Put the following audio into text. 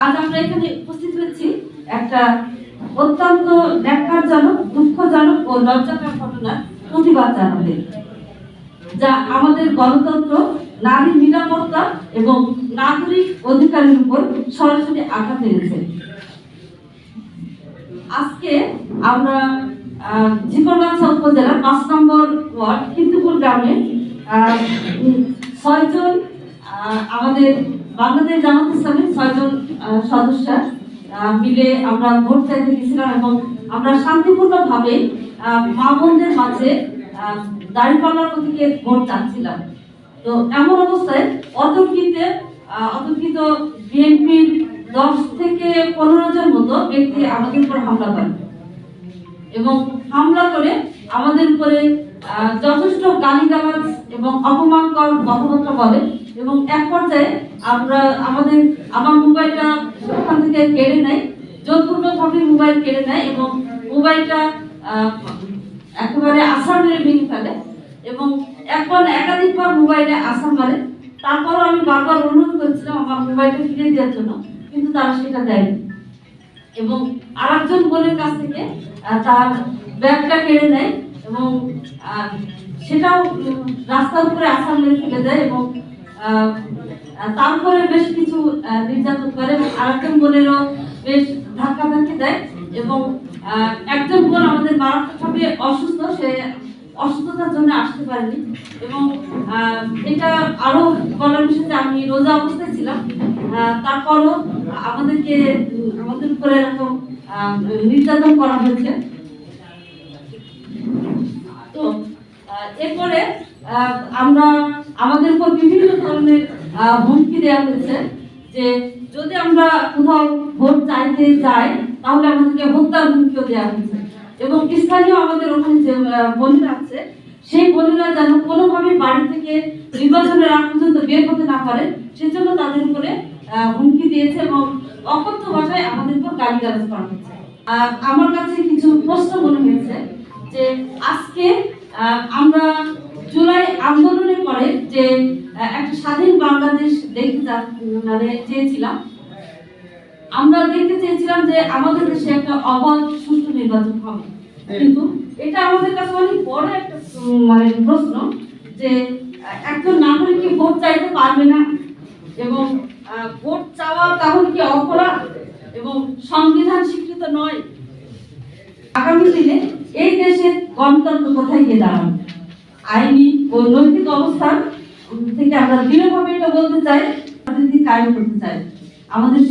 আজ আমরা এখানে উপস্থিত হয়েছি একটা অত্যন্ত ন্যাক্কারজনক, দুঃখজনক ও লজ্জাকর ঘটনার প্রতিবাদ জানাতে, যা আমাদের গণতন্ত্র, নারীর নিরাপত্তা এবং নাগরিক অধিকারের উপর সরাসরি আঘাত এনেছে। আজকে আমরা ঝিকরগাছা উপজেলার ৫ নম্বর ওয়ার্ড কীর্তিপুর গ্রামে ৬ জন আমাদের বাংলাদেশ জামাত ইসলামের ৬ জন সদস্য মিলে আমরা ভোট চাইতে গেছিলাম এবং আমরা শান্তিপূর্ণভাবে মা বোনদের মাঝে দাঁড়িপাল্লার প্রতীকে ভোট চাচ্ছিলাম। তো এমন অবস্থায় অতর্কিত বিএনপির ১০ থেকে ১৫ জন মতো ব্যক্তি আমাদের উপর হামলা করে এবং হামলা করে আমাদের উপরে যথেষ্ট গালিগালাজ এবং অপমানকর কথাবার্তা বলে এবং এক পর্যায়ে আমার মোবাইলটা ওখান থেকে কেড়ে নেয়, জোরপূর্বকভাবে মোবাইল কেড়ে নেয় এবং মোবাইলটা একেবারে আছাড় মেরে ভেঙে ফেলে এবং একাধিকবার মোবাইলে আছাড় মারে। তারপরও আমি বারবার অনুরোধ করেছিলাম আমার মোবাইলটা ফিরে দেওয়ার জন্য, কিন্তু তারা সেটা দেয়নি এবং আরেকজন বোনের কাছ থেকে তার ব্যাগটা কেড়ে নেয় এবং সেটাও রাস্তার উপরে আছাড় মেরে ফেলে দেয় এবং তারপরে বেশ কিছু নির্যাতন করে এবং আরেকজন বোনেরও বেশ ধাক্কাধাক্কি দেয় এবং একজন বোন আমাদের মারাত্মকভাবে অসুস্থ, সে অসুস্থতার জন্য আসতে পারেনি এবং এটা আরো বলার বিষয় যে আমি রোজা অবস্থায় ছিলাম, তারপরও আমাদের উপরে এরকম নির্যাতন করা হয়েছে। তো এরপরে আমাদের উপর বিভিন্ন ধরনের হুমকি দেওয়া হয়েছে যে যদি আমরা কোথাও ভোট চাইতে যাই তাহলে আমাদেরকে হত্যার হুমকিও দেওয়া হয়েছে এবং স্থানীয় আমাদের ওখানে যে বোনেরা আছে সেই বোনেরা যেন কোনোভাবে বাড়ি থেকে নির্বাচনের আগ পর্যন্ত বের হতে না পারে সেজন্য তাদের উপরে হুমকি দিয়েছে এবং অকথ্য ভাষায় আমাদের উপর গালিগালাজ করা হয়েছে। আমার কাছে কিছু প্রশ্ন মনে হয়েছে যে আজকে আমরা জুলাই আন্দোলনের পরে যে একটা স্বাধীন বাংলাদেশ চেয়েছিলাম, আমরা দেখতে চেয়েছিলাম যে আমাদের দেশে একটা অবাধ সুষ্ঠু নির্বাচন হবে, কিন্তু এটা আমাদের কাছে অনেক বড় একটা প্রশ্ন যে একজন নাগরিক কি ভোট চাইতে পারবে না এবং ভোট চাওয়া তাহলে কি অপরাধ এবং সংবিধান স্বীকৃত নয়? আগামী দিনে এই দেশের গণতন্ত্র কোথায় গিয়ে দাঁড়াবে? আইনি ও নৈতিক অবস্থান থেকে আমরা দৃঢ়ভাবে এটা বলতে চাই, রাজনীতি কায়েম করতে চাই। আমাদের